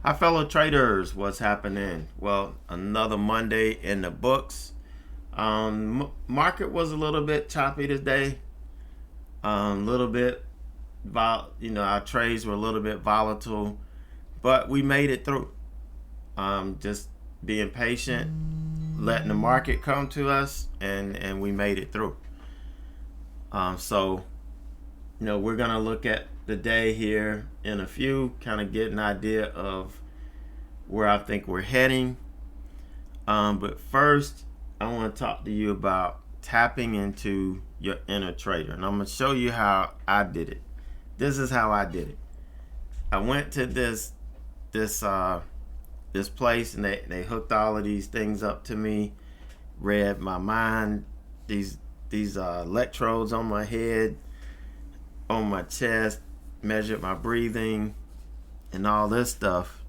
Hi, fellow traders. What's happening? Well, another Monday in the books. Market was a little bit choppy today. A little bit, our trades were a little bit volatile, but we made it through. Just being patient, letting the market come to us, and we made it through. So we're gonna look at the day here in a few, kind of get an idea of where I think we're heading. But first, I want to talk to you about tapping into your inner trader, and I'm gonna show you how I did it. This is how I did it. I went to this place, and they hooked all of these things up to me. Read my mind, these electrodes on my head, on my chest, measured my breathing, and all this stuff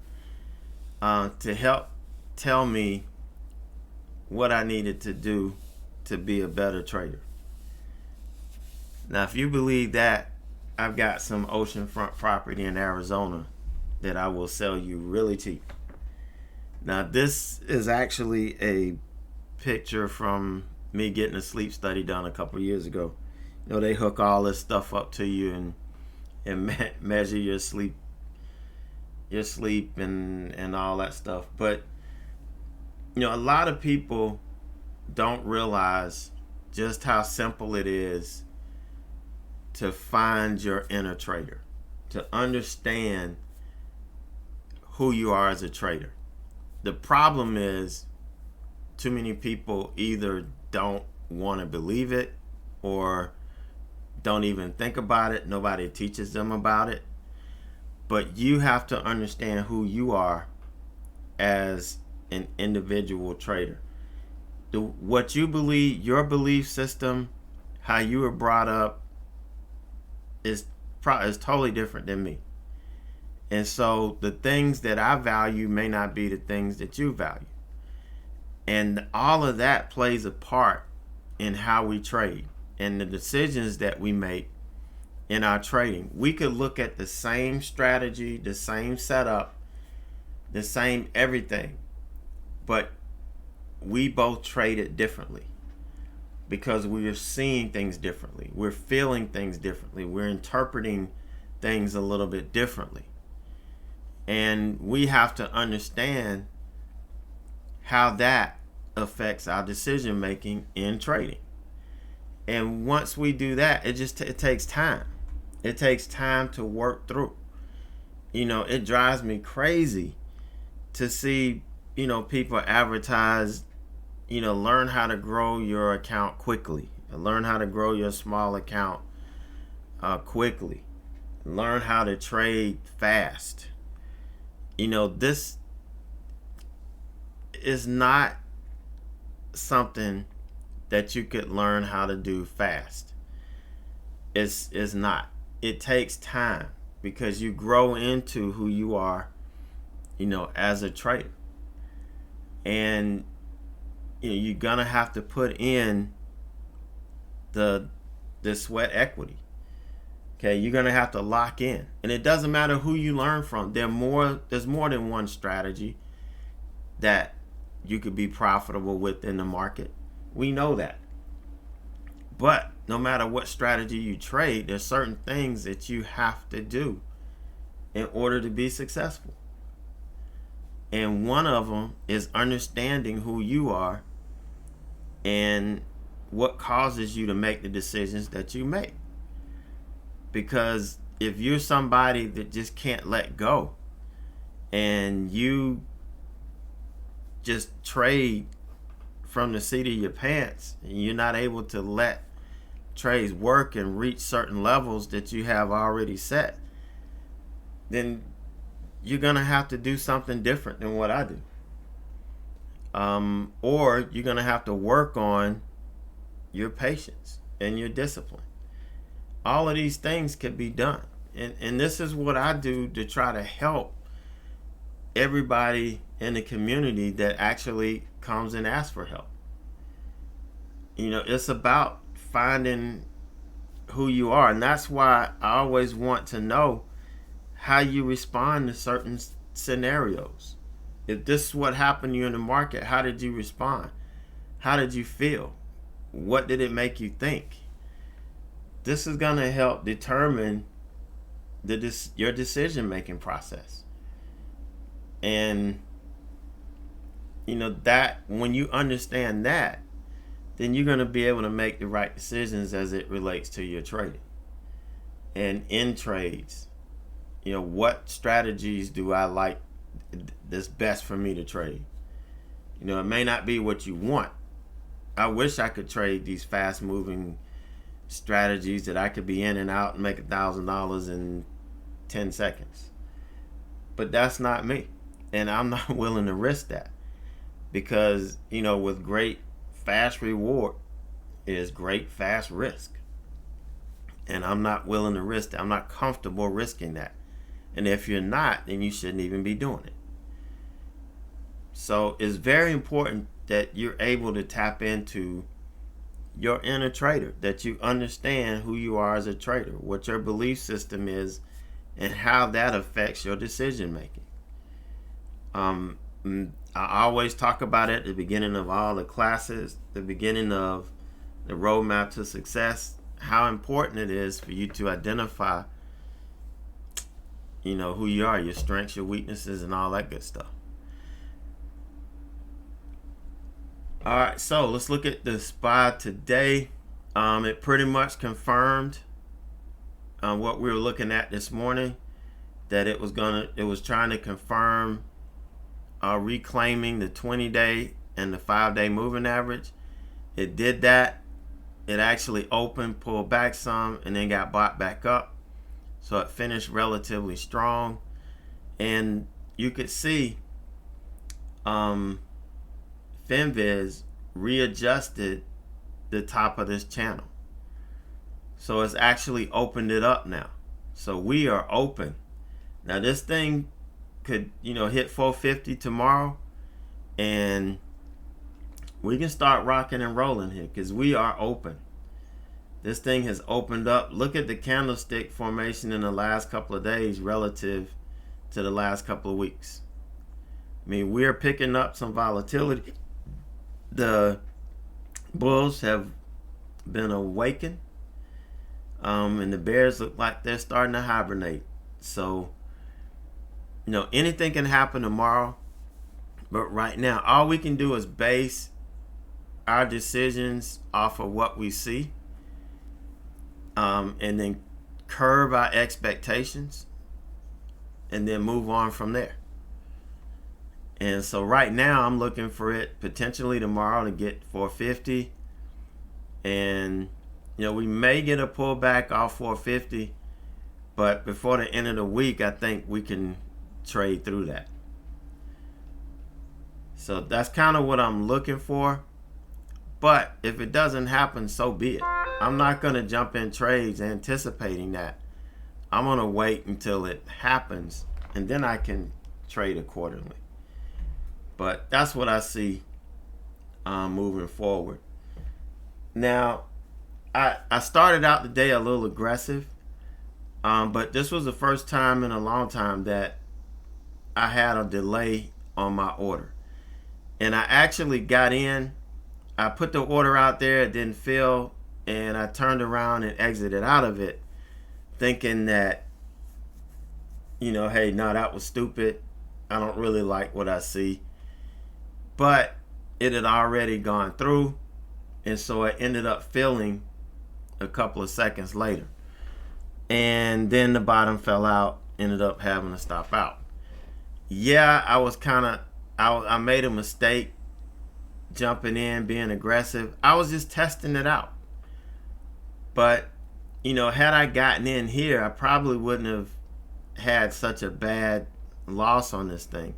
to help tell me what I needed to do to be a better trader. Now, if you believe that, I've got some oceanfront property in Arizona that I will sell you really cheap. Now, this is actually a picture from me getting a sleep study done a couple years ago. They hook all this stuff up to you and measure your sleep and all that stuff. But a lot of people don't realize just how simple it is to find your inner trader, to understand who you are as a trader. The problem is too many people either don't want to believe it or don't even think about it. Nobody teaches them about it. But you have to understand who you are as an individual trader. What you believe, your belief system, how you were brought up is totally different than me. And so the things that I value may not be the things that you value. And all of that plays a part in how we trade and the decisions that we make in our trading. We could look at the same strategy, the same setup, the same everything, but we both trade it differently because we're seeing things differently. We're feeling things differently. We're interpreting things a little bit differently. And we have to understand how that affects our decision making in trading. And once we do that, it takes time. It takes time to work through. It drives me crazy to see, people advertise, learn how to grow your account quickly. Learn how to grow your small account quickly. Learn how to trade fast. This is not something that you could learn how to do fast. It's not. It takes time because you grow into who you are, as a trader. And you're gonna have to put in the sweat equity. Okay, you're gonna have to lock in. And it doesn't matter who you learn from. There's more than one strategy that you could be profitable with in the market. We know that. But no matter what strategy you trade, there's certain things that you have to do in order to be successful. And one of them is understanding who you are and what causes you to make the decisions that you make. Because if you're somebody that just can't let go and you just trade from the seat of your pants and you're not able to let trades work and reach certain levels that you have already set, then you're gonna have to do something different than what I do. Or you're gonna have to work on your patience and your discipline. All of these things can be done. And this is what I do to try to help everybody in the community that actually comes and asks for help. It's about finding who you are. And that's why I always want to know how you respond to certain scenarios. If this is what happened to you in the market, how did you respond? How did you feel? What did it make you think? This is going to help determine your decision-making process. And that when you understand that, then you're going to be able to make the right decisions as it relates to your trading. And in trades, what strategies do I like that's best for me to trade? It may not be what you want. I wish I could trade these fast moving strategies that I could be in and out and make $1,000 in 10 seconds. But that's not me. And I'm not willing to risk that, because, with great fast reward is great fast risk. And I'm not willing to risk that. I'm not comfortable risking that. And if you're not, then you shouldn't even be doing it. So it's very important that you're able to tap into your inner trader, that you understand who you are as a trader, what your belief system is, and how that affects your decision making. I always talk about it at the beginning of all the classes, the beginning of the roadmap to success, how important it is for you to identify, who you are, your strengths, your weaknesses, and all that good stuff. All right, so let's look at the SPY today. It pretty much confirmed what we were looking at this morning, that it was trying to confirm reclaiming the 20-day and the 5-day moving average. It did that. It actually opened, pulled back some, and then got bought back up. So it finished relatively strong. And you could see FinViz readjusted the top of this channel. So it's actually opened it up now. So we are open. Now this thing could, hit 450 tomorrow, and we can start rocking and rolling here because we are open. This thing has opened up. Look at the candlestick formation in the last couple of days relative to the last couple of weeks. I mean, we're picking up some volatility. The bulls have been awakened, and the bears look like they're starting to hibernate. So, anything can happen tomorrow, but right now, all we can do is base our decisions off of what we see, and then curb our expectations, and then move on from there. And so right now I'm looking for it potentially tomorrow to get 450, and we may get a pullback off 450, but before the end of the week I think we can trade through that. So that's kind of what I'm looking for. But if it doesn't happen, so be it. I'm not going to jump in trades anticipating that. I'm going to wait until it happens, and then I can trade accordingly. But that's what I see moving forward. Now, I started out the day a little aggressive, but this was the first time in a long time that I had a delay on my order. And I actually got in. I put the order out there, it didn't fill, and I turned around and exited out of it, thinking that, hey, no, that was stupid. I don't really like what I see. But it had already gone through, and so it ended up filling a couple of seconds later. And then the bottom fell out, ended up having to stop out. Yeah, I made a mistake jumping in, being aggressive. I was just testing it out. But, had I gotten in here, I probably wouldn't have had such a bad loss on this thing,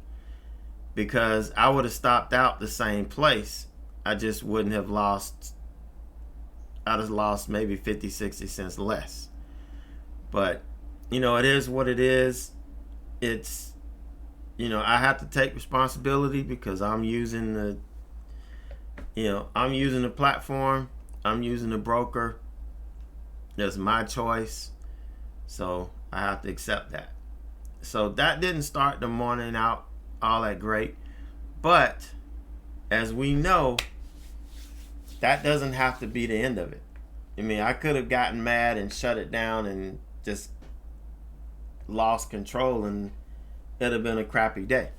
because I would have stopped out the same place. I just wouldn't have lost. I'd have lost maybe 50, 60 cents less. But, it is what it is. It's, I have to take responsibility because I'm using the platform. I'm using the broker. That's my choice. So I have to accept that. So that didn't start the morning out all that great. But as we know, that doesn't have to be the end of it. I mean, I could have gotten mad and shut it down and just lost control, and it'd have been a crappy day.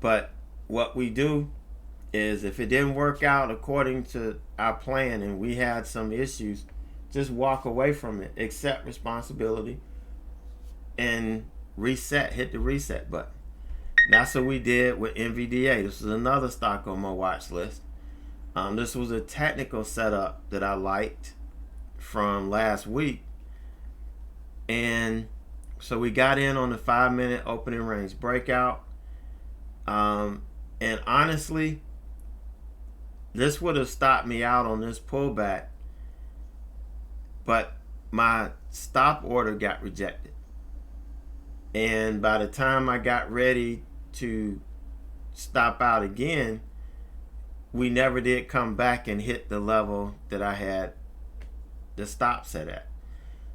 But what we do is, if it didn't work out according to our plan and we had some issues, just walk away from it, accept responsibility, and reset, hit the reset button. That's what we did with NVDA. This is another stock on my watch list. This was a technical setup that I liked from last week. And so we got in on the 5-minute opening range breakout. And honestly, this would have stopped me out on this pullback, but my stop order got rejected. And by the time I got ready to stop out again, we never did come back and hit the level that I had the stop set at.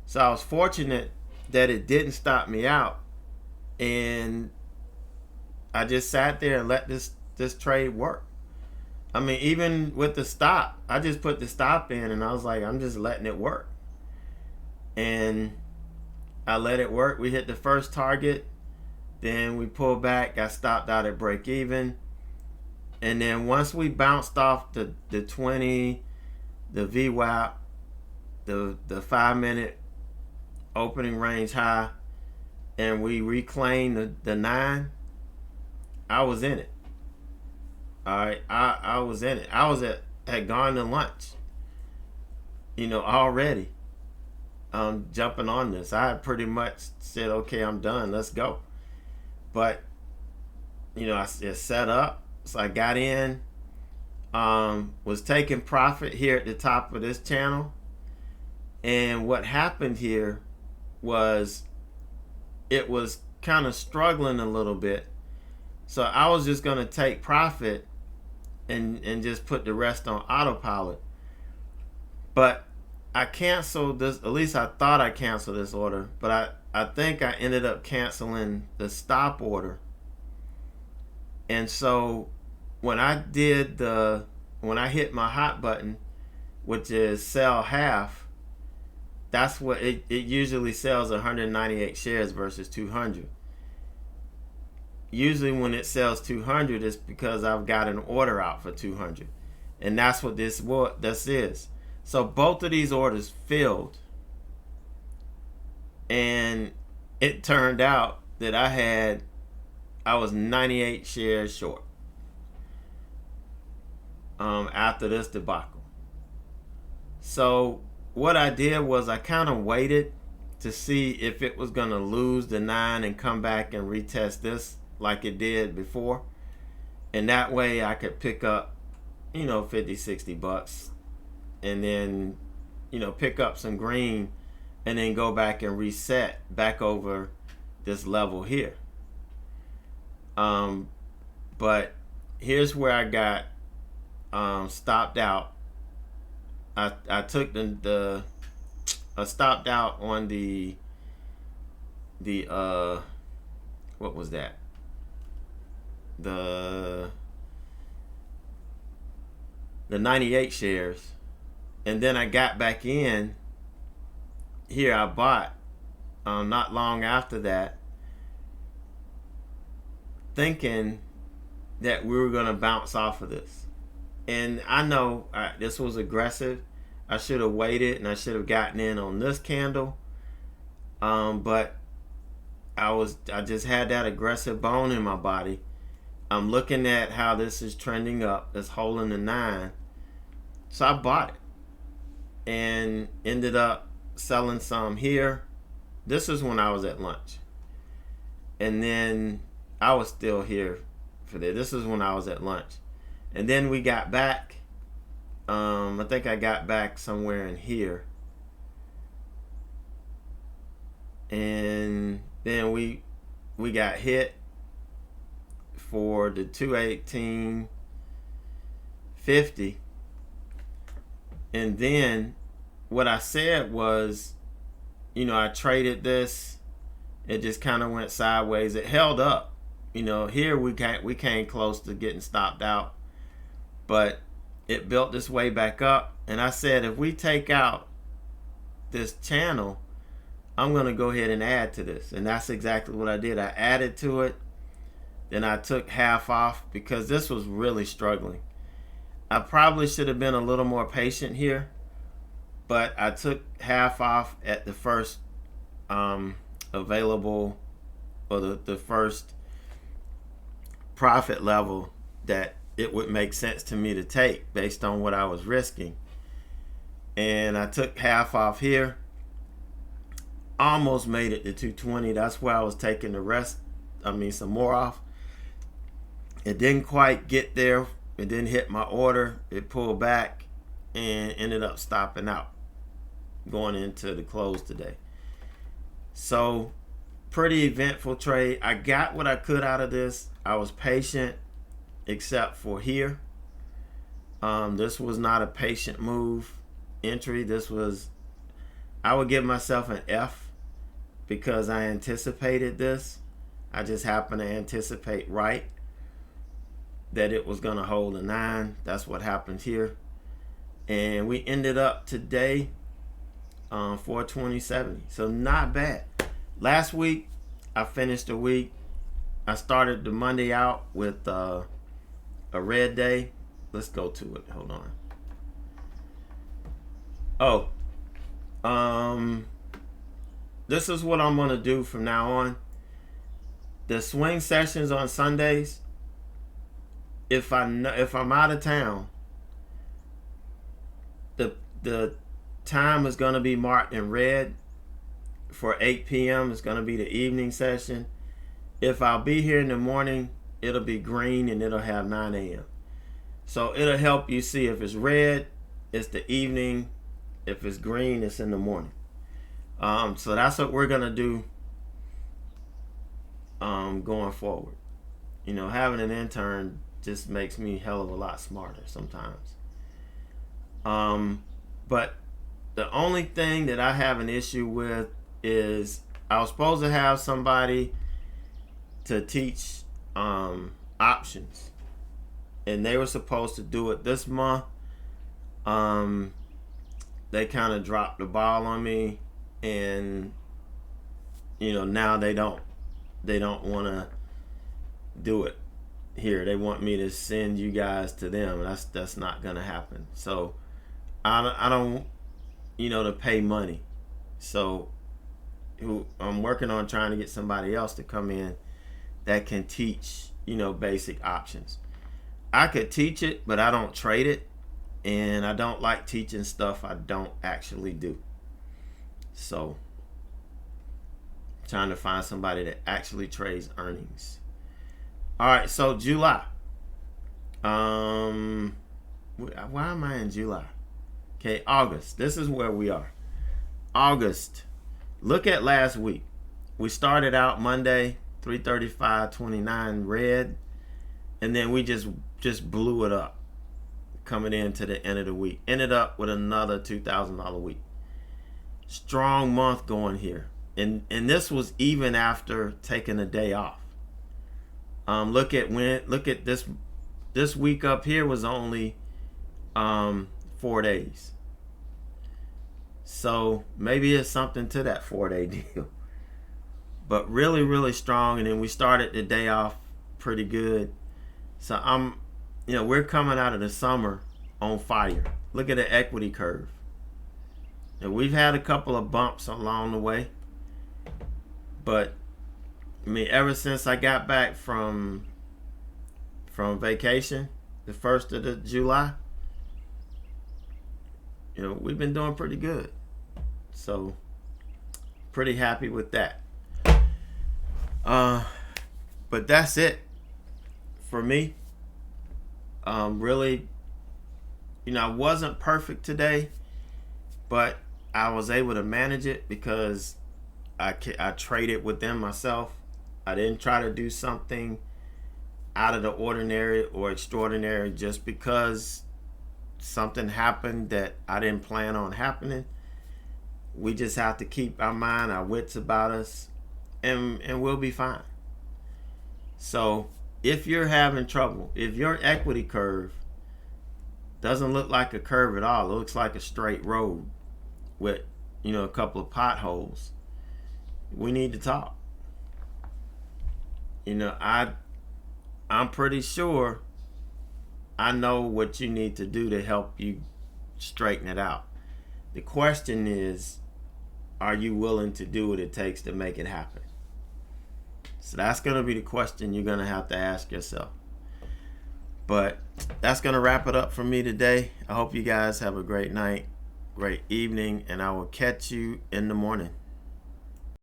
So I was fortunate that it didn't stop me out, and I just sat there and let this trade work. I mean, even with the stop, I just put the stop in and I was like, I'm just letting it work. And I let it work. We hit the first target, then we pulled back, got stopped out at break even. And then once we bounced off the 20, the VWAP, the 5-minute opening range high, and we reclaimed the 9, I was in it. All right, I was in it. I had gone to lunch, already. Jumping on this. I had pretty much said, okay, I'm done. Let's go. But, I set up. So I got in, was taking profit here at the top of this channel. And what happened here was it was kind of struggling a little bit. So I was just going to take profit and just put the rest on autopilot. But I canceled this, at least I thought I canceled this order, but I think I ended up canceling the stop order. And so when I hit my hot button, which is sell half, that's what it usually sells 198 shares versus 200. Usually when it sells 200, it's because I've got an order out for 200. And that's what this is. So both of these orders filled. And it turned out that I was 98 shares short after this debacle. So what I did was I kind of waited to see if it was going to lose the 9 and come back and retest this like it did before. And that way I could pick up, 50, 60 bucks and then, pick up some green and then go back and reset back over this level here. But here's where I got stopped out. I took I stopped out on the what was that? The 98 shares, and then I got back in here. I bought not long after that, thinking that we were going to bounce off of this. And I know this was aggressive. I should have waited and I should have gotten in on this candle. But I just had that aggressive bone in my body. I'm looking at how this is trending up. It's holding the 9. So I bought it and ended up selling some here. This is when I was at lunch. And then I was still here for this. This is when I was at lunch. And then we got back. I think I got back somewhere in here. And then we got hit for the 218.50. And then what I said was, I traded this It just kind of went sideways. It held up. Here we came close to getting stopped out, but it built this way back up. And I said, if we take out this channel, I'm going to go ahead and add to this. And that's exactly what I did. I added to it. Then I took half off because this was really struggling. I probably should have been a little more patient here, but I took half off at the first available, or the first profit level that it would make sense to me to take based on what I was risking. And I took half off here. Almost made it to 220. That's where I was taking the rest. Some more off. It didn't quite get there. It didn't hit my order. It pulled back and ended up stopping out going into the close today. So pretty eventful trade. I got what I could out of this. I was patient except for here. This was not a patient move entry. I would give myself an F because I anticipated this. I just happened to anticipate right that it was going to hold a 9. That's what happened here. And we ended up today 420.70. So not bad. Last week, I finished the week. I started the Monday out with a red day. Let's go to it. Hold on. This is what I'm going to do from now on. The swing sessions on Sundays, if I'm out of town, the time is going to be marked in red. For 8 p.m. it's going to be the evening session. If I'll be here in the morning, it'll be green and it'll have 9 a.m. So it'll help you see if it's red, it's the evening. If it's green, it's in the morning. So that's what we're going to do going forward. Having an intern just makes me a hell of a lot smarter sometimes. But the only thing that I have an issue with is I was supposed to have somebody to teach options, and they were supposed to do it this month. They kind of dropped the ball on me, and now they don't want to do it here. They want me to send you guys to them. That's not gonna happen. So I don't to pay money. So I'm working on trying to get somebody else to come in that can teach basic options. I could teach it, but I don't trade it, and I don't like teaching stuff I don't actually do. So trying to find somebody that actually trades earnings. All right, so July. Why am I in July? Okay, August. This is where we are. August. Look at last week. We started out Monday 335.29 red, and then we just blew it up coming into the end of the week. Ended up with another $2,000 week. Strong month going here. And this was even after taking a day off. Look at this week up here was only 4 days. So maybe it's something to that 4-day deal. But really, really strong. And then we started the day off pretty good. So we're coming out of the summer on fire. Look at the equity curve. And we've had a couple of bumps along the way. But ever since I got back from vacation, the 1st of July, we've been doing pretty good. So pretty happy with that. But that's it for me. Really, I wasn't perfect today, but I was able to manage it because I traded within myself. I didn't try to do something out of the ordinary or extraordinary just because something happened that I didn't plan on happening. We just have to keep our mind, our wits about us, and we'll be fine. So if you're having trouble, if your equity curve doesn't look like a curve at all, it looks like a straight road with, a couple of potholes, we need to talk. I'm pretty sure I know what you need to do to help you straighten it out. The question is, are you willing to do what it takes to make it happen? So that's going to be the question you're going to have to ask yourself. But that's going to wrap it up for me today. I hope you guys have a great night, great evening, and I will catch you in the morning.